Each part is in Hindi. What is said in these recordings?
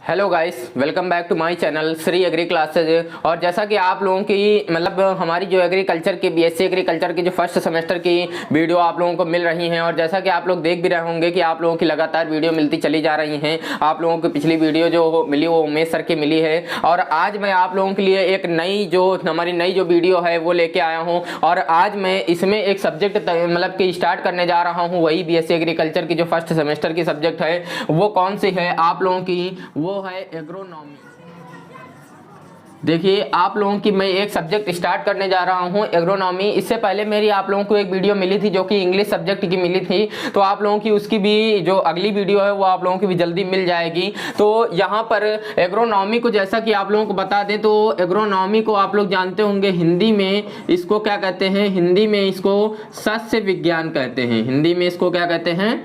Hello guys, welcome back to my channel Shri agri classes. और जैसा कि आप लोगों की मतलब हमारी जो एग्रीकल्चर की बीएससी एग्रीकल्चर की जो फर्स्ट सेमेस्टर की वीडियो आप लोगों को मिल रही हैं, और जैसा कि आप लोग देख भी रहे होंगे कि आप लोगों की लगातार वीडियो मिलती चली जा रही हैं। आप लोगों की पिछली वीडियो जो मिली वो उमेश सर की मिली है, और आज मैं आप लोगों के लिए एक हमारी नई जो वीडियो है वो लेके आया हूँ। और आज मैं इसमें एक सब्जेक्ट मतलब कि स्टार्ट करने जा रहा हूँ, वही बीएससी एग्रीकल्चर की जो फर्स्ट सेमेस्टर की सब्जेक्ट है वो कौन सी है आप लोगों की, वो है एग्रोनॉमी। देखिए आप लोगों की मैं एक सब्जेक्ट स्टार्ट करने जा रहा हूं एग्रोनॉमी। इससे पहले मेरी आप लोगों को एक वीडियो मिली थी जो कि इंग्लिश सब्जेक्ट की मिली थी, तो आप लोगों की उसकी भी जो अगली वीडियो है वो आप लोगों की भी जल्दी मिल जाएगी। तो यहाँ पर एग्रोनॉमी को जैसा कि आप लोगों को बता दें तो एग्रोनॉमी को आप लोग जानते होंगे हिंदी में इसको क्या कहते हैं, हिंदी में इसको सस्य विज्ञान कहते हैं। हिंदी में इसको क्या कहते हैं,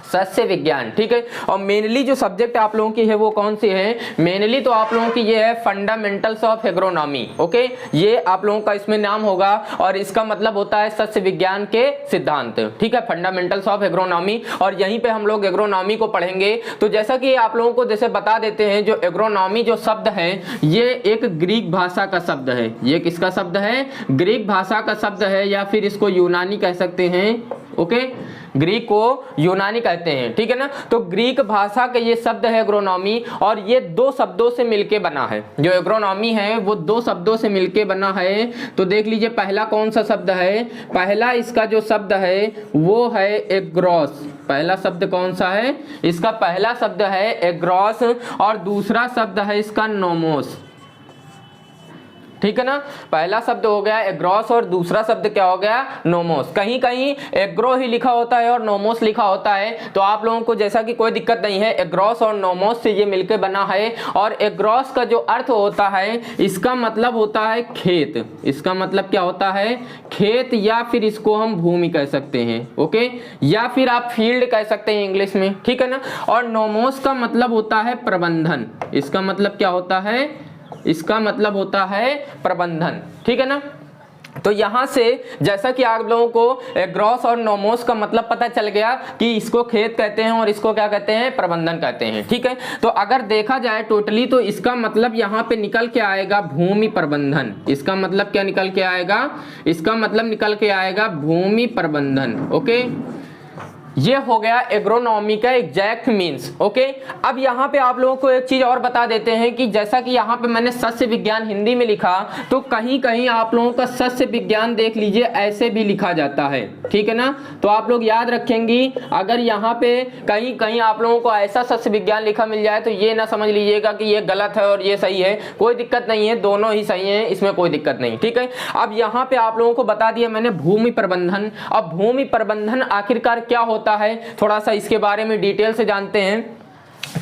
सस्य विज्ञान। ठीक है। और मेनली जो सब्जेक्ट आप लोगों की है वो कौन सी है, मेनली तो आप लोगों की ये है फंडामेंटल्स ऑफ एग्रोनॉमी। ओके, ये आप लोगों का इसमें नाम होगा और इसका मतलब होता है सस्य विज्ञान के सिद्धांत। ठीक है, फंडामेंटल्स ऑफ एग्रोनॉमी। और यहीं पे हम लोग एग्रोनॉमी को पढ़ेंगे। तो जैसा कि आप लोगों को जैसे बता देते हैं, जो एग्रोनॉमी जो शब्द है ये एक ग्रीक भाषा का शब्द है। ये किसका शब्द है, ग्रीक भाषा का शब्द है, या फिर इसको यूनानी कह सकते हैं। ओके, ग्रीक को यूनानी कहते हैं। ठीक है ना। तो ग्रीक भाषा का ये शब्द है एग्रोनॉमी, और ये दो शब्दों से मिलके बना है। जो एग्रोनॉमी है वो दो शब्दों से मिलके बना है। तो देख लीजिए पहला कौन सा शब्द है, पहला इसका जो शब्द है वो है एग्रोस। पहला शब्द कौन सा है, इसका पहला शब्द है एग्रोस, और दूसरा शब्द है इसका नोमोस। ठीक है ना, पहला शब्द हो गया एग्रोस और दूसरा शब्द क्या हो गया, नोमोस। कहीं कहीं एग्रो ही लिखा होता है और नोमोस लिखा होता है, तो आप लोगों को जैसा कि कोई दिक्कत नहीं है, एग्रोस और नोमोस से ये मिलके बना है। और एग्रोस का जो अर्थ होता है, इसका मतलब होता है खेत। इसका मतलब क्या होता है, खेत, या फिर इसको हम भूमि कह सकते हैं। ओके, या फिर आप फील्ड कह सकते हैं इंग्लिश में। ठीक है ना। और नोमोस का मतलब होता है प्रबंधन। इसका मतलब क्या होता है, इसका मतलब होता है प्रबंधन। ठीक है ना। तो यहां से जैसा कि आप लोगों को एग्रोस और नोमोस का मतलब पता चल गया कि इसको खेत कहते हैं और इसको क्या कहते हैं, प्रबंधन कहते हैं। ठीक है। तो अगर देखा जाए टोटली तो इसका मतलब यहां पे निकल के आएगा भूमि प्रबंधन। इसका मतलब क्या निकल के आएगा, इसका मतलब निकल के आएगा भूमि प्रबंधन। ओके, ये हो गया एग्रोनॉमी का एग्जैक्ट मीन्स। ओके, अब यहाँ पे आप लोगों को एक चीज और बता देते हैं कि जैसा कि यहाँ पे मैंने सस्य विज्ञान हिंदी में लिखा, तो कहीं कहीं आप लोगों का सस्य विज्ञान देख लीजिए ऐसे भी लिखा जाता है। ठीक है ना। तो आप लोग याद रखेंगी, अगर यहाँ पे कहीं कहीं आप लोगों को ऐसा सस्य विज्ञान लिखा मिल जाए तो ये ना समझ लीजिएगा कि ये गलत है और ये सही है। कोई दिक्कत नहीं है, दोनों ही सही है, इसमें कोई दिक्कत नहीं। ठीक है। अब यहाँ पे आप लोगों को बता दिया मैंने भूमि प्रबंधन। अब भूमि प्रबंधन आखिरकार क्या होता है, थोड़ा सा इसके बारे में डिटेल से जानते हैं।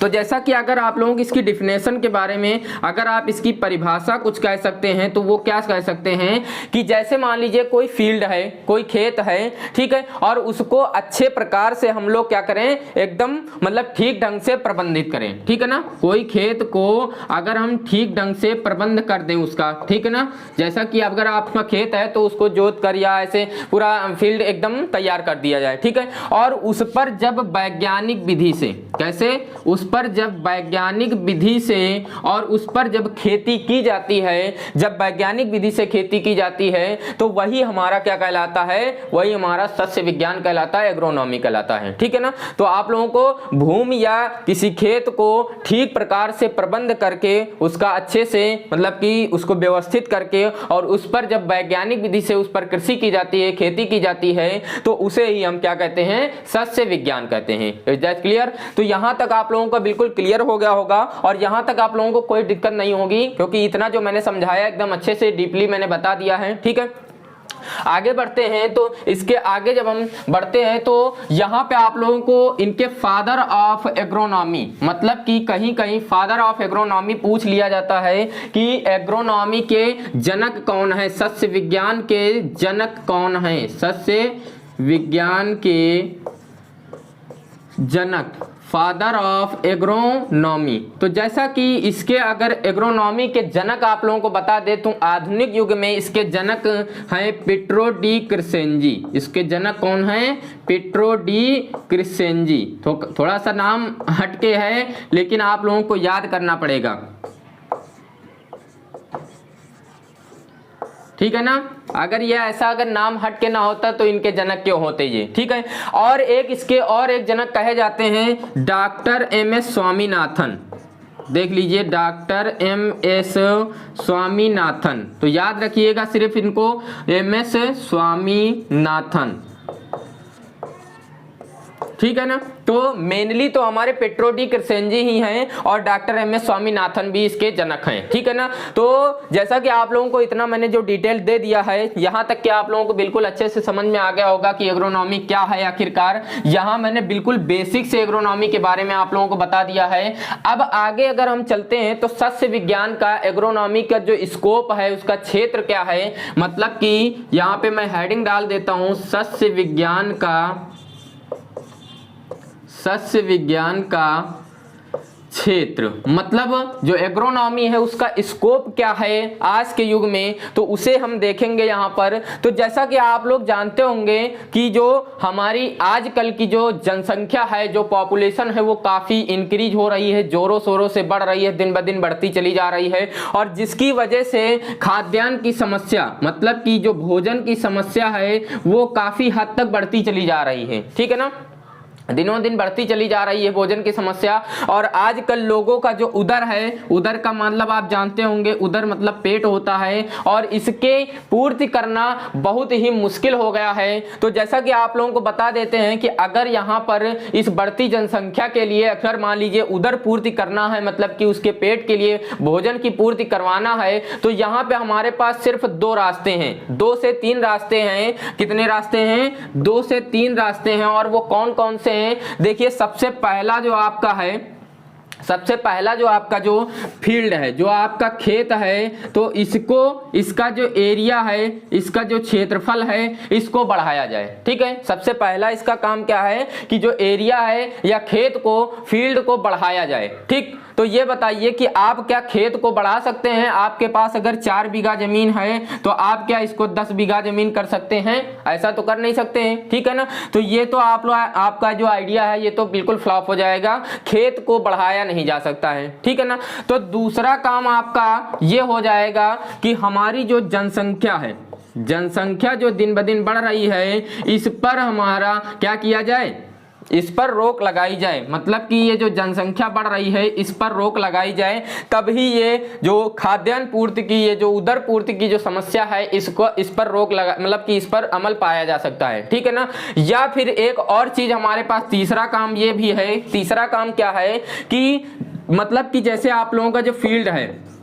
तो जैसा कि अगर आप लोगों की इसकी डिफिनेशन के बारे में, अगर आप इसकी परिभाषा कुछ कह सकते हैं तो वो क्या कह सकते हैं कि जैसे मान लीजिए कोई फील्ड है, कोई खेत है। ठीक है। और उसको अच्छे प्रकार से हम लोग क्या करें, एकदम मतलब ठीक ढंग से प्रबंधित करें। ठीक है ना। कोई खेत को अगर हम ठीक ढंग से प्रबंध कर दें उसका, ठीक है ना, जैसा कि अगर आपका खेत है तो उसको जोत कर या ऐसे पूरा फील्ड एकदम तैयार कर दिया जाए। ठीक है। और उस पर जब वैज्ञानिक विधि से, कैसे, उस पर जब वैज्ञानिक विधि से और उस पर जब खेती की जाती है, जब वैज्ञानिक विधि से खेती की जाती है, तो वही हमारा क्या कहलाता है, वही हमारा सस्य विज्ञान कहलाता है, एग्रोनॉमी कहलाता है। ठीक है ना। तो आप लोगों को भूमि या किसी खेत को ठीक प्रकार से प्रबंध करके उसका अच्छे से मतलब कि उसको व्यवस्थित करके और उस पर जब वैज्ञानिक विधि से उस पर कृषि की जाती है, खेती की जाती है, तो उसे ही हम क्या कहते हैं, सस्य विज्ञान कहते हैं। Is that clear. तो यहां तक आप लोगों को बिल्कुल क्लियर हो गया होगा और यहां तक आप लोगों को कोई दिक्कत नहीं होगी, क्योंकि इतना जो मैंने समझाया एकदम अच्छे से डीपली मैंने बता दिया है। ठीक है। आगे बढ़ते हैं। तो इसके आगे जब हम बढ़ते हैं तो यहां पे आप लोगों को इनके फादर ऑफ एग्रोनॉमी, मतलब कि कहीं कहीं फादर ऑफ एग्रोनॉमी पूछ लिया जाता है कि एग्रोनॉमी के जनक कौन है, सस्य विज्ञान के जनक कौन है, सस्य विज्ञान के जनक फादर ऑफ एग्रोनॉमी। तो जैसा कि इसके अगर एग्रोनॉमी के जनक आप लोगों को बता दे तो आधुनिक युग में इसके जनक हैं पिट्रो डी क्रिसेंजी। इसके जनक कौन हैं? पिट्रो डी क्रिसेंजी। तो थोड़ा सा नाम हटके है लेकिन आप लोगों को याद करना पड़ेगा, ठीक है ना। अगर ये ऐसा अगर नाम हट के ना होता तो इनके जनक क्यों होते ये, ठीक है। और एक इसके और एक जनक कहे जाते हैं डॉक्टर एम.एस. स्वामीनाथन। देख लीजिए डॉक्टर एम.एस. स्वामीनाथन। तो याद रखिएगा सिर्फ इनको, एम.एस. स्वामीनाथन, ठीक है ना। तो मेनली तो हमारे पिट्रो डी क्रिसेंजी ही हैं और डॉक्टर एम.एस. स्वामीनाथन भी इसके जनक हैं, ठीक है ना। तो जैसा कि आप लोगों को इतना मैंने जो डिटेल दे दिया है, यहाँ तक कि आप लोगों को बिल्कुल अच्छे से समझ में आ गया होगा कि एग्रोनॉमी क्या है आखिरकार। यहाँ मैंने बिल्कुल बेसिक से एग्रोनॉमी के बारे में आप लोगों को बता दिया है। अब आगे अगर हम चलते हैं तो सस्य विज्ञान का एग्रोनॉमी का जो स्कोप है उसका क्षेत्र क्या है, मतलब कि यहाँ पे मैं हेडिंग डाल देता हूँ सस्य विज्ञान का क्षेत्र। मतलब जो एग्रोनॉमी है उसका स्कोप क्या है आज के युग में, तो उसे हम देखेंगे यहाँ पर। तो जैसा कि आप लोग जानते होंगे कि जो हमारी आजकल की जो जनसंख्या है, जो पॉपुलेशन है, वो काफ़ी इंक्रीज हो रही है, जोरों शोरों से बढ़ रही है, दिन ब दिन बढ़ती चली जा रही है। और जिसकी वजह से खाद्यान्न की समस्या, मतलब कि जो भोजन की समस्या है वो काफ़ी हद तक बढ़ती चली जा रही है, ठीक है ना। दिनों दिन बढ़ती चली जा रही है भोजन की समस्या। और आजकल लोगों का जो उदर है, उदर का मतलब आप जानते होंगे, उदर मतलब पेट होता है, और इसके पूर्ति करना बहुत ही मुश्किल हो गया है। तो जैसा कि आप लोगों को बता देते हैं कि अगर यहाँ पर इस बढ़ती जनसंख्या के लिए अगर मान लीजिए उदर पूर्ति करना है, मतलब कि उसके पेट के लिए भोजन की पूर्ति करवाना है, तो यहाँ पे हमारे पास सिर्फ 2 रास्ते हैं, 2 से 3 रास्ते हैं। कितने रास्ते हैं? 2 से 3 रास्ते हैं। और वो कौन कौन से? देखिए सबसे पहला जो आपका जो फील्ड है, जो आपका खेत है, तो इसका जो एरिया है, इसका जो क्षेत्रफल है, इसको बढ़ाया जाए, ठीक है। सबसे पहला इसका काम क्या है कि जो एरिया है या खेत को, फील्ड को बढ़ाया जाए, ठीक। तो ये बताइए कि आप क्या खेत को बढ़ा सकते हैं? आपके पास अगर 4 बीघा जमीन है तो आप क्या इसको 10 बीघा जमीन कर सकते हैं? ऐसा तो कर नहीं सकते हैं, ठीक है ना। तो ये तो आपका जो आइडिया है ये तो बिल्कुल फ्लॉप हो जाएगा, खेत को बढ़ाया नहीं जा सकता है, ठीक है ना। तो दूसरा काम आपका ये हो जाएगा कि हमारी जो जनसंख्या है, जनसंख्या जो दिन ब दिन बढ़ रही है, इस पर हमारा क्या किया जाए? इस पर रोक लगाई जाए। मतलब कि ये जो जनसंख्या बढ़ रही है इस पर रोक लगाई जाए, तभी ये जो खाद्यान्न पूर्ति की, ये जो उदर पूर्ति की जो समस्या है, इस पर रोक लगा, मतलब कि इस पर अमल पाया जा सकता है, ठीक है ना। या फिर एक और चीज हमारे पास तीसरा काम ये भी है। तीसरा काम क्या है कि मतलब कि जैसे आप लोगों का जो फील्ड है,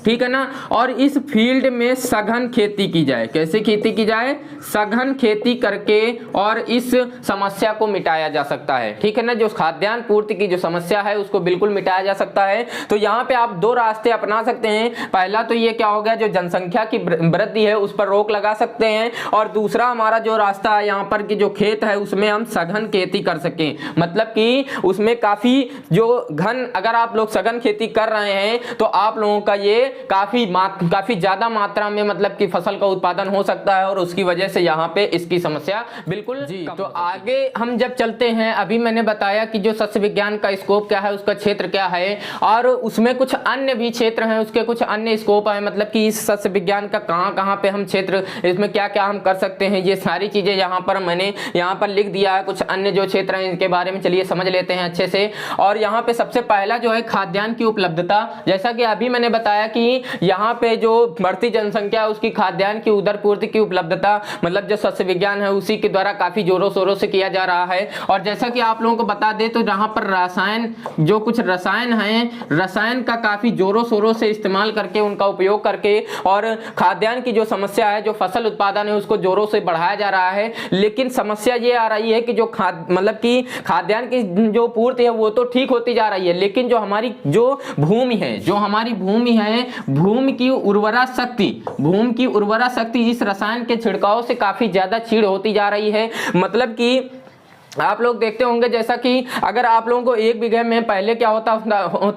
ठीक है ना, और इस फील्ड में सघन खेती की जाए। कैसे खेती की जाए? सघन खेती करके और इस समस्या को मिटाया जा सकता है, ठीक है ना। जो खाद्यान्न पूर्ति की जो समस्या है उसको बिल्कुल मिटाया जा सकता है। तो यहाँ पे आप 2 रास्ते अपना सकते हैं। पहला तो ये क्या हो गया, जो जनसंख्या की वृद्धि है उस पर रोक लगा सकते हैं, और दूसरा हमारा जो रास्ता है यहाँ पर कि जो खेत है उसमें हम सघन खेती कर सकें। मतलब कि उसमें काफी जो घन, अगर आप लोग सघन खेती कर रहे हैं तो आप लोगों का ये काफी ज्यादा मात्रा में मतलब कि फसल का उत्पादन हो सकता है, और उसकी वजह से यहाँ पे इसकी समस्या बिल्कुल जी। तो आगे हम जब चलते हैं, अभी मैंने बताया कि जो सस्य विज्ञान का स्कोप क्या है, उसका क्षेत्र क्या है, और उसमें कुछ अन्य भी क्षेत्र हैं, उसके कुछ अन्य स्कोप है। मतलब कि इस सस्य विज्ञान का कहाँ पे हम क्षेत्र, इसमें क्या क्या हम कर सकते हैं, ये सारी चीजें यहाँ पर मैंने यहाँ पर लिख दिया है। कुछ अन्य जो क्षेत्र हैं इनके बारे में चलिए समझ लेते हैं अच्छे से। और यहाँ पे सबसे पहला जो है खाद्यान्न की उपलब्धता। जैसा कि अभी मैंने बताया कि यहाँ पे जो बढ़ती जनसंख्या है उसकी खाद्यान्न की उदर पूर्ति की उपलब्धता, मतलब जो सस्य विज्ञान है उसी के द्वारा काफी जोरों शोरों से किया जा रहा है। और जैसा कि आप लोगों को बता दें तो यहाँ पर रसायन, जो कुछ रसायन हैं, रसायन का काफी जोरों शोरों से इस्तेमाल करके, उनका उपयोग करके, और खाद्यान्न की जो समस्या है, जो फसल उत्पादन है, उसको जोरों से बढ़ाया जा रहा है। लेकिन समस्या ये आ रही है कि जो मतलब कि खाद्यान्न की जो पूर्ति है वो तो ठीक होती जा रही है, लेकिन जो हमारी जो भूमि है, भूमि की उर्वरा शक्ति इस रसायन के छिड़काव से काफी ज्यादा क्षीण होती जा रही है। मतलब कि आप लोग देखते होंगे जैसा कि अगर आप लोगों को 1 बीघे में पहले क्या होता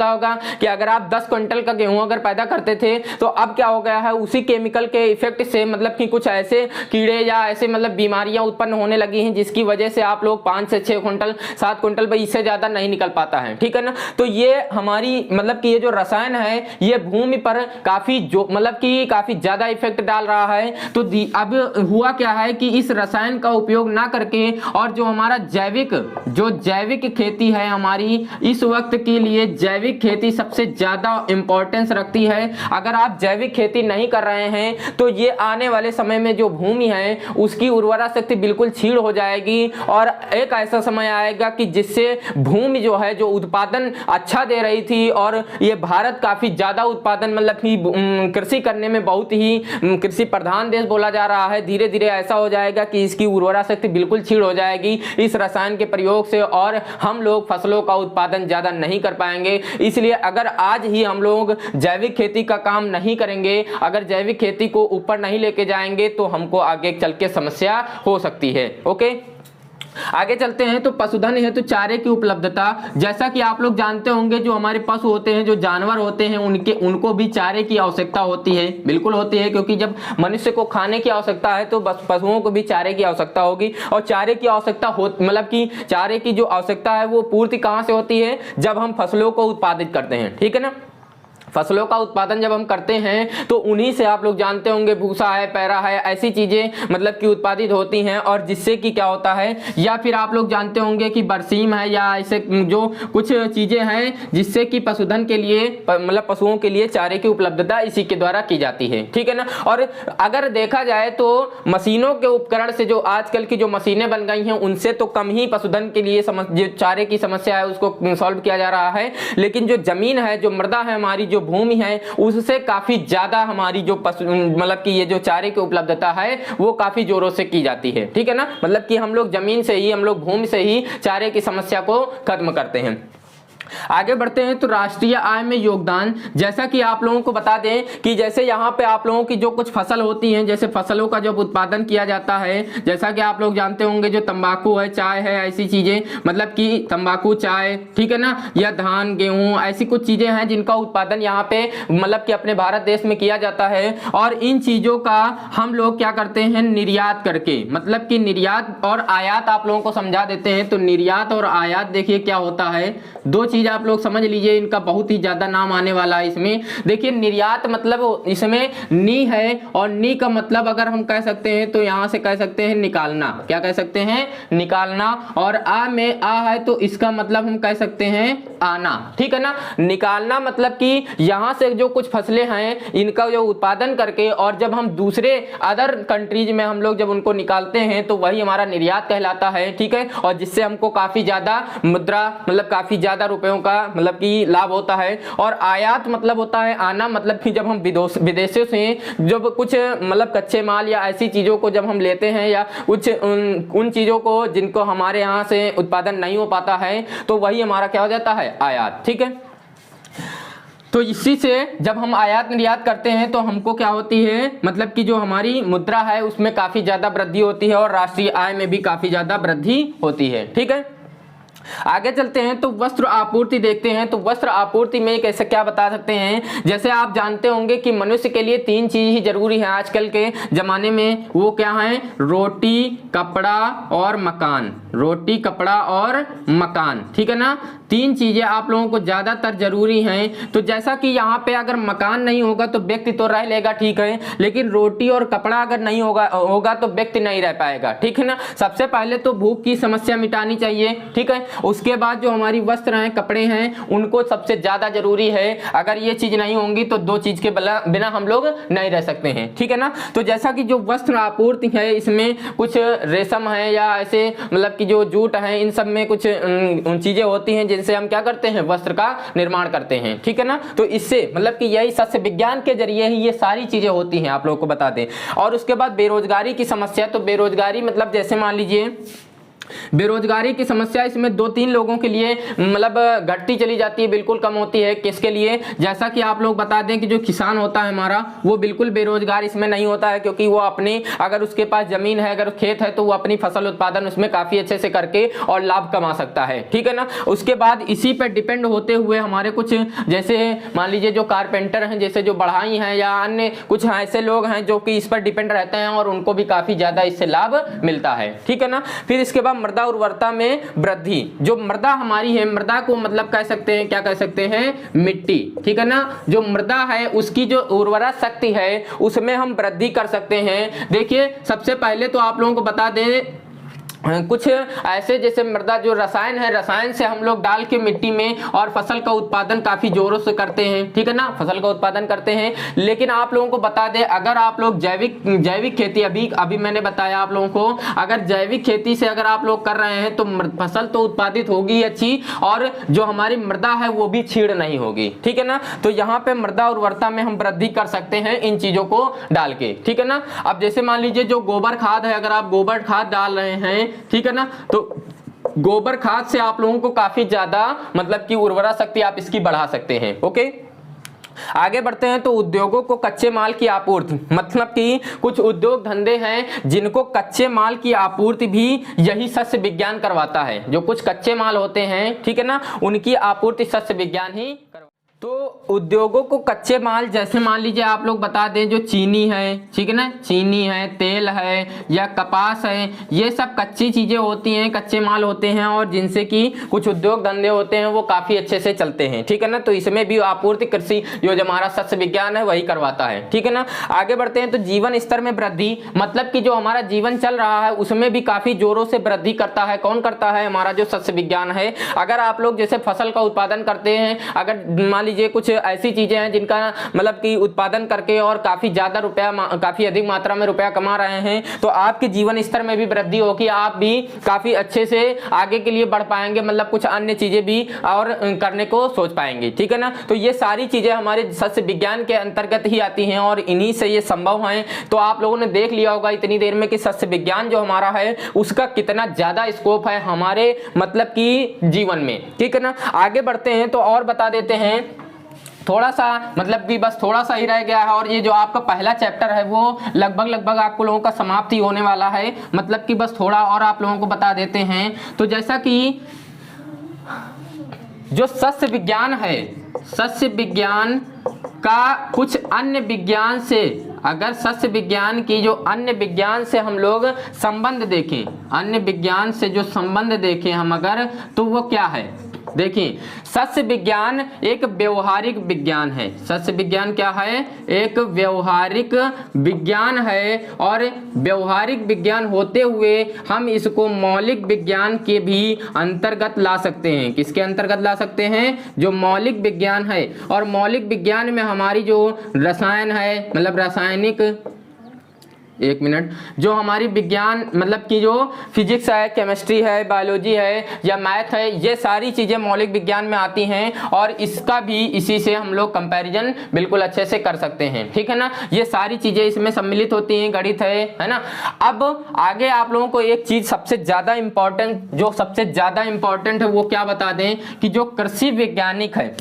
होगा कि अगर आप 10 क्विंटल का गेहूं अगर पैदा करते थे तो अब क्या हो गया है, उसी केमिकल के इफेक्ट से मतलब कि कुछ ऐसे कीड़े या ऐसे मतलब बीमारियां उत्पन्न होने लगी हैं जिसकी वजह से आप लोग 5 से 6 क्विंटल 7 क्विंटल भाई इससे ज्यादा नहीं निकल पाता है, ठीक है ना। तो ये हमारी मतलब कि ये जो रसायन है ये भूमि पर काफी जो मतलब कि काफी ज्यादा इफेक्ट डाल रहा है। तो अब हुआ क्या है कि इस रसायन का उपयोग ना करके और जो हमारा जैविक खेती है हमारी, इस वक्त के लिए जैविक खेती सबसे ज्यादा इंपॉर्टेंस रखती है। अगर आप जैविक खेती नहीं कर रहे हैं तो ये आने वाले समय में जो भूमि है उसकी उर्वरा शक्ति बिल्कुल क्षीण हो जाएगी और एक ऐसा समय आएगा कि जिससे भूमि जो है जो उत्पादन अच्छा दे रही थी और ये भारत काफी ज्यादा उत्पादन मतलब कि कृषि करने में बहुत ही कृषि प्रधान देश बोला जा रहा है, धीरे धीरे ऐसा हो जाएगा कि इसकी उर्वरा शक्ति बिल्कुल क्षीण हो जाएगी इस रसायन के प्रयोग से और हम लोग फसलों का उत्पादन ज्यादा नहीं कर पाएंगे। इसलिए अगर आज ही हम लोग जैविक खेती का काम नहीं करेंगे, अगर जैविक खेती को ऊपर नहीं लेके जाएंगे तो हमको आगे चल के समस्या हो सकती है। ओके, आगे चलते हैं। तो पशुधन है तो चारे की उपलब्धता, जैसा कि आप लोग जानते होंगे जो हमारे पशु होते हैं, जो जानवर होते हैं, उनको भी चारे की आवश्यकता होती है, बिल्कुल होती है, क्योंकि जब मनुष्य को खाने की आवश्यकता है तो बस पशुओं को भी चारे की आवश्यकता होगी। और चारे की आवश्यकता हो मतलब कि चारे की जो आवश्यकता है वो पूर्ति कहाँ से होती है, जब हम फसलों को उत्पादित करते हैं, ठीक है ना। फसलों का उत्पादन जब हम करते हैं तो उन्हीं से आप लोग जानते होंगे भूसा है, पैरा है, ऐसी चीजें मतलब कि उत्पादित होती हैं और जिससे कि क्या होता है, या फिर आप लोग जानते होंगे कि बरसीम है या ऐसे जो कुछ चीजें हैं जिससे कि पशुधन के लिए मतलब पशुओं के लिए चारे की उपलब्धता इसी के द्वारा की जाती है, ठीक है ना। और अगर देखा जाए तो मशीनों के उपकरण से जो आजकल की जो मशीनें बन गई हैं उनसे तो कम ही पशुधन के लिए जो चारे की समस्या है उसको सॉल्व किया जा रहा है, लेकिन जो जमीन है, जो मृदा है हमारी, जो भूमि है, उससे काफी ज्यादा हमारी जो पशु मतलब कि ये जो चारे की उपलब्धता है वो काफी जोरों से की जाती है, ठीक है ना। मतलब कि हम लोग जमीन से ही, हम लोग भूमि से ही चारे की समस्या को खत्म करते हैं। आगे बढ़ते हैं। तो राष्ट्रीय आय में योगदान, जैसा कि आप लोगों को बता दें कि जैसे यहाँ पे आप लोगों की जो कुछ फसल होती हैं, जैसे फसलों का जब उत्पादन किया जाता है, जैसा कि आप लोग जानते होंगे जो तंबाकू है, चाय है, ऐसी चीजें मतलब कि तंबाकू, चाय, ठीक है ना, या धान, गेहूं, ऐसी कुछ चीजें हैं जिनका उत्पादन यहाँ पे मतलब कि अपने भारत देश में किया जाता है। और इन चीजों का हम लोग क्या करते हैं, निर्यात करके, मतलब कि निर्यात और आयात आप लोगों को समझा देते हैं। तो निर्यात और आयात देखिए क्या होता है, दो चीज आप लोग समझ लीजिए, इनका बहुत ही ज्यादा नाम आने वाला है इसमें। देखिए निर्यात मतलब इसमें नी है और नी का मतलब अगर हम कह सकते हैं तो यहां से कह सकते हैं निकालना, क्या कह सकते हैं, निकालना। और आ में आ है तो इसका मतलब हम कह सकते हैं आना, ठीक है ना। निकालना मतलब कि यहां से जो कुछ फसलें हैं इनका जो उत्पादन करके और जब हम दूसरे अदर कंट्रीज में हम लोग जब उनको निकालते हैं तो वही हमारा निर्यात कहलाता है, ठीक है। और जिससे हमको काफी ज्यादा मुद्रा मतलब काफी ज्यादा रुपयों का मतलब कि लाभ होता है। और आयात मतलब होता है आना, मतलब कि जब हम विदेशों से जब कुछ मतलब कच्चे माल या ऐसी चीजों को जब हम लेते हैं या कुछ उन चीजों को जिनको हमारे यहाँ से उत्पादन नहीं हो पाता है तो वही हमारा क्या हो जाता है, आयात, ठीक है। तो इसी से जब हम आयात निर्यात करते हैं तो हमको क्या होती है, मतलब कि जो हमारी मुद्रा है उसमें काफी ज्यादा वृद्धि होती है और राष्ट्रीय आय में भी काफी ज्यादा वृद्धि होती है, ठीक है। आगे चलते हैं तो वस्त्र आपूर्ति देखते हैं। तो वस्त्र आपूर्ति में कैसे क्या बता सकते हैं, जैसे आप जानते होंगे कि मनुष्य के लिए 3 चीज ही जरूरी है आजकल के जमाने में, वो क्या है, रोटी, कपड़ा और मकान। रोटी, कपड़ा और मकान, ठीक है ना। 3 चीजें आप लोगों को ज्यादातर जरूरी हैं। तो जैसा कि यहाँ पे अगर मकान नहीं होगा तो व्यक्ति तो रह लेगा, ठीक है, लेकिन रोटी और कपड़ा अगर नहीं होगा तो व्यक्ति नहीं रह पाएगा, ठीक है ना। सबसे पहले तो भूख की समस्या मिटानी चाहिए, ठीक है। उसके बाद जो हमारी वस्त्र हैं, कपड़े हैं, उनको सबसे ज्यादा जरूरी है। अगर ये चीज नहीं होंगी तो 2 चीज के बिना हम लोग नहीं रह सकते हैं, ठीक है ना। तो जैसा कि जो वस्त्र आपूर्ति है इसमें कुछ रेशम है या ऐसे मतलब कि जो जूट है, इन सब में कुछ चीजें होती हैं जिनसे हम क्या करते हैं, वस्त्र का निर्माण करते हैं, ठीक है ना। तो इससे मतलब कि यही सस्य विज्ञान के जरिए ही ये सारी चीजें होती हैं, आप लोगों को बता दें। और उसके बाद बेरोजगारी की समस्या, तो बेरोजगारी मतलब जैसे मान लीजिए बेरोजगारी की समस्या इसमें 2-3 लोगों के लिए मतलब घटती चली जाती है, बिल्कुल कम होती है। किसके लिए? जैसा कि आप लोग बता दें कि जो किसान होता है हमारा, वो बिल्कुल बेरोजगार इसमें नहीं होता है, क्योंकि वो अपनी, अगर उसके पास जमीन है, अगर खेत है, तो वो अपनी फसल उत्पादन उसमें काफी अच्छे से करके और लाभ कमा सकता है, ठीक है ना। उसके बाद इसी पर डिपेंड होते हुए हमारे कुछ, जैसे मान लीजिए जो कारपेंटर हैं, जैसे जो बढ़ाई हैं, या अन्य कुछ ऐसे लोग हैं जो कि इस पर डिपेंड रहते हैं और उनको भी काफी ज्यादा इससे लाभ मिलता है, ठीक है ना। फिर इसके बाद मृदा उर्वरता में वृद्धि। जो मृदा हमारी है, मृदा को मतलब कह सकते हैं, क्या कह सकते हैं? मिट्टी, ठीक है ना। जो मृदा है उसकी जो उर्वरा शक्ति है उसमें हम वृद्धि कर सकते हैं। देखिए सबसे पहले तो आप लोगों को बता दें, कुछ ऐसे जैसे मृदा जो रसायन है, रसायन से हम लोग डाल के मिट्टी में और फसल का उत्पादन काफी जोरों से करते हैं, ठीक है ना, फसल का उत्पादन करते हैं। लेकिन आप लोगों को बता दें, अगर आप लोग जैविक खेती, अभी मैंने बताया आप लोगों को, अगर जैविक खेती से अगर आप लोग कर रहे हैं तो फसल तो उत्पादित होगी अच्छी, और जो हमारी मृदा है वो भी छीड़ नहीं होगी, ठीक है ना। तो यहाँ पे मृदा उर्वरता में हम वृद्धि कर सकते हैं इन चीजों को डाल के, ठीक है ना। अब जैसे मान लीजिए जो गोबर खाद है, अगर आप गोबर खाद डाल रहे हैं, ठीक है ना, तो गोबर खाद से आप लोगों को काफी ज्यादा मतलब कि उर्वरा शक्ति आप इसकी बढ़ा सकते हैं। ओके, आगे बढ़ते हैं। तो उद्योगों को कच्चे माल की आपूर्ति, मतलब कि कुछ उद्योग धंधे हैं जिनको कच्चे माल की आपूर्ति भी यही सस्य विज्ञान करवाता है। जो कुछ कच्चे माल होते हैं, ठीक है ना, उनकी आपूर्ति सस्य विज्ञान ही करवाता है। तो उद्योगों को कच्चे माल, जैसे मान लीजिए आप लोग बता दें जो चीनी है, ठीक है ना, चीनी है, तेल है या कपास है, ये सब कच्ची चीजें होती हैं, कच्चे माल होते हैं, और जिनसे कि कुछ उद्योग धंधे होते हैं वो काफी अच्छे से चलते हैं, ठीक है ना। तो इसमें भी आपूर्ति कृषि जो हमारा सस्य विज्ञान है वही करवाता है, ठीक है ना। आगे बढ़ते हैं। तो जीवन स्तर में वृद्धि, मतलब कि जो हमारा जीवन चल रहा है उसमें भी काफी जोरों से वृद्धि करता है। कौन करता है? हमारा जो सस्य विज्ञान है। अगर आप लोग जैसे फसल का उत्पादन करते हैं, अगर मान लीजिए कुछ ऐसी चीजें हैं जिनका मतलब कि उत्पादन करके और काफी ज्यादा रुपया, काफी अधिक मात्रा में रुपया कमा रहे हैं, तो आपके जीवन स्तर में भी वृद्धि होगी, आप भी काफी अच्छे से आगे के लिए बढ़ पाएंगे, मतलब कुछ अन्य चीजें भी और करने को सोच पाएंगे, ठीक है ना। तो ये सारी चीजें हमारे सस्य विज्ञान के अंतर्गत ही आती हैं और इन्हीं से ये संभव है। तो आप लोगों ने देख लिया होगा इतनी देर में कि सस्य विज्ञान जो हमारा है उसका कितना ज्यादा स्कोप है हमारे मतलब कि जीवन में, ठीक है ना। आगे बढ़ते हैं तो और बता देते हैं, थोड़ा सा मतलब कि बस थोड़ा सा ही रह गया है, और ये जो आपका पहला चैप्टर है वो लगभग आपको लोगों का समाप्ति होने वाला है, मतलब कि बस थोड़ा और आप लोगों को बता देते हैं। तो जैसा कि जो सस्य विज्ञान है, सस्य विज्ञान का कुछ अन्य विज्ञान से, अगर सस्य विज्ञान की जो अन्य विज्ञान से हम लोग संबंध देखें, अन्य विज्ञान से जो संबंध देखें हम अगर, तो वो क्या है? देखिए, सस्य विज्ञान एक व्यवहारिक विज्ञान है। सस्य विज्ञान क्या है? एक व्यवहारिक विज्ञान है, और व्यवहारिक विज्ञान होते हुए हम इसको मौलिक विज्ञान के भी अंतर्गत ला सकते हैं। किसके अंतर्गत ला सकते हैं? जो मौलिक विज्ञान है। और मौलिक विज्ञान में हमारी जो रसायन है, मतलब रासायनिक, एक मिनट, जो हमारी विज्ञान मतलब कि जो फिजिक्स है, केमिस्ट्री है, बायोलॉजी है या मैथ है, ये सारी चीज़ें मौलिक विज्ञान में आती हैं, और इसका भी इसी से हम लोग कंपैरिजन बिल्कुल अच्छे से कर सकते हैं, ठीक है ना। ये सारी चीज़ें इसमें सम्मिलित होती हैं, गणित है ना। अब आगे आप लोगों को एक चीज़ सबसे ज़्यादा इम्पॉर्टेंट, जो सबसे ज़्यादा इम्पॉर्टेंट है वो क्या बता दें कि जो कृषि वैज्ञानिक है,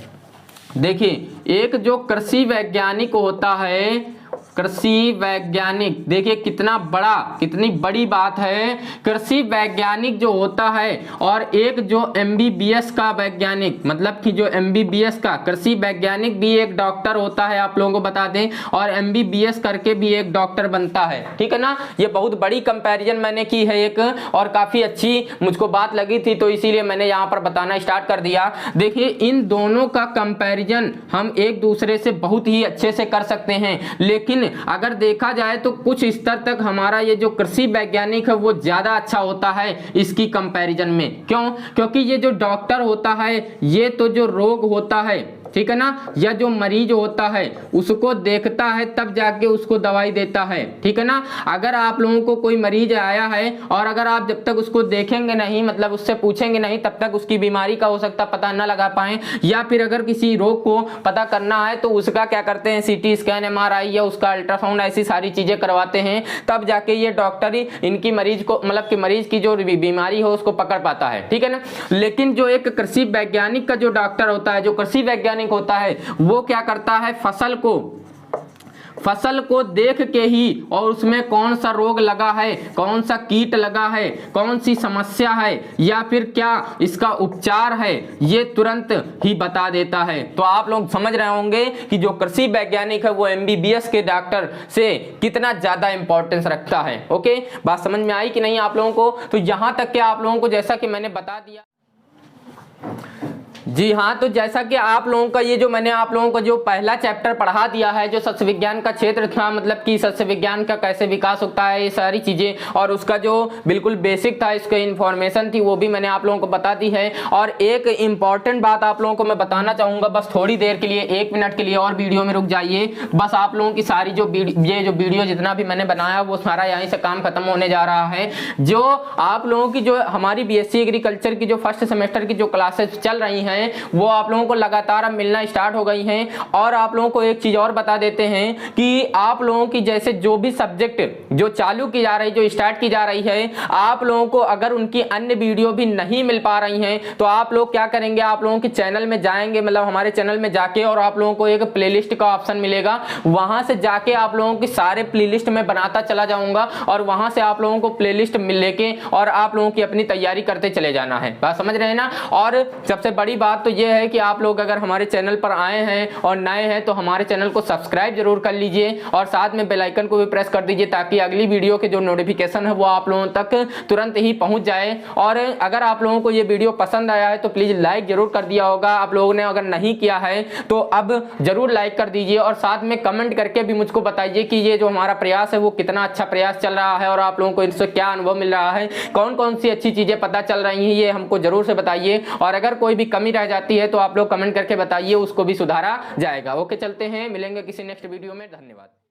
देखिए एक जो कृषि वैज्ञानिक होता है, कृषि वैज्ञानिक, देखिए कितना बड़ा, कितनी बड़ी बात है। कृषि वैज्ञानिक जो होता है, और एक जो एमबीबीएस का वैज्ञानिक, मतलब कि जो एमबीबीएस का कृषि वैज्ञानिक भी एक डॉक्टर होता है, आप लोगों को बता दें, और एमबीबीएस करके भी एक डॉक्टर बनता है, ठीक है ना। ये बहुत बड़ी कंपैरिजन मैंने की है एक, और काफी अच्छी मुझको बात लगी थी, तो इसीलिए मैंने यहाँ पर बताना स्टार्ट कर दिया। देखिए इन दोनों का कंपैरिजन हम एक दूसरे से बहुत ही अच्छे से कर सकते हैं, लेकिन अगर देखा जाए तो कुछ स्तर तक हमारा ये जो कृषि वैज्ञानिक है वो ज्यादा अच्छा होता है इसकी कंपैरिजन में। क्यों? क्योंकि ये जो डॉक्टर होता है, ये तो जो रोग होता है, ठीक है ना, या जो मरीज होता है उसको देखता है तब जाके उसको दवाई देता है, ठीक है ना। अगर आप लोगों को कोई मरीज आया है और अगर आप जब तक उसको देखेंगे नहीं, मतलब उससे पूछेंगे नहीं, तब तक उसकी बीमारी का हो सकता पता ना लगा पाए, या फिर अगर किसी रोग को पता करना है तो उसका क्या करते हैं, सीटी स्कैन, एमआरआई या उसका अल्ट्रासाउंड, ऐसी सारी चीजें करवाते हैं, तब जाके ये डॉक्टर ही इनकी मरीज को, मतलब कि मरीज की जो बीमारी हो उसको पकड़ पाता है, ठीक है ना। लेकिन जो एक कृषि वैज्ञानिक का जो डॉक्टर होता है, जो कृषि वैज्ञानिक होता है, वो क्या करता है, फसल को देख के ही और उसमें कौन सा रोग लगा है, कौन सा कीट लगा है, कौन सी समस्या है, या फिर क्या इसका उपचार है, ये तुरंत ही बता देता है। तो आप लोग समझ रहे होंगे कि जो कृषि वैज्ञानिक है वो एमबीबीएस के डॉक्टर से कितना ज्यादा इंपॉर्टेंस रखता है। ओके, बात समझ में आई कि नहीं आप लोगों को? तो यहां तक के आप लोगों को जैसा कि मैंने बता दिया, जी हाँ, तो जैसा कि आप लोगों का ये जो मैंने आप लोगों को जो पहला चैप्टर पढ़ा दिया है, जो सस्य विज्ञान का क्षेत्र था, मतलब कि सस्य विज्ञान का कैसे विकास होता है, ये सारी चीजें, और उसका जो बिल्कुल बेसिक था, इसका इन्फॉर्मेशन थी, वो भी मैंने आप लोगों को बता दी है। और एक इंपॉर्टेंट बात आप लोगों को मैं बताना चाहूंगा, बस थोड़ी देर के लिए, 1 मिनट के लिए और वीडियो में रुक जाइए। बस आप लोगों की सारी जो वीडियो जितना भी मैंने बनाया वो सारा यहीं से काम खत्म होने जा रहा है। जो आप लोगों की जो हमारी बीएससी एग्रीकल्चर की जो फर्स्ट सेमेस्टर की जो क्लासेस चल रही हैं वो आप लोगों को लगातार अब मिलना स्टार्ट हो गई हैं। और आप लोगों को एक चीज और बता देते हैं कि आप लोगों की जैसे जो भी सब्जेक्ट जो चालू की जा रही, जो स्टार्ट की जा रही है, आप लोगों को अगर उनकी अन्य वीडियो भी नहीं मिल पा रही हैं तो आप लोग क्या करेंगे, आप लोगों के चैनल में जाएंगे, मतलब हमारे चैनल में जाके, और आप लोगों को एक प्लेलिस्ट का ऑप्शन मिलेगा, वहां से जाके आप लोगों की सारे प्लेलिस्ट में बनाता चला जाऊंगा और वहां से आप लोगों को प्लेलिस्ट लेके और आप लोगों की अपनी तैयारी करते चले जाना है। बात समझ रहे हैं ना। और सबसे बड़ी बात तो ये है कि आप लोग अगर हमारे चैनल पर आए हैं और नए हैं तो हमारे चैनल को सब्सक्राइब जरूर कर लीजिए और साथ में बेल आइकन को भी प्रेस कर दीजिए ताकि अगली वीडियो के जो नोटिफिकेशन है वो आप लोगों तक तुरंत ही पहुंच जाए। और अगर आप लोगों को ये वीडियो पसंद आया है तो प्लीज लाइक जरूर कर दिया होगा। आप लोगों ने अगर नहीं किया है तो अब जरूर लाइक कर दीजिए और साथ में कमेंट करके भी मुझको बताइए कि ये जो हमारा प्रयास है वो कितना अच्छा प्रयास चल रहा है और आप लोगों को इससे क्या अनुभव मिल रहा है, कौन कौन सी अच्छी चीजें पता चल रही हैं, ये हमको जरूर से बताइए। और अगर कोई भी कमी रह जाती है तो आप लोग कमेंट करके बताइए, उसको भी सुधारा जाएगा। ओके, चलते हैं, मिलेंगे किसी नेक्स्ट वीडियो में। धन्यवाद।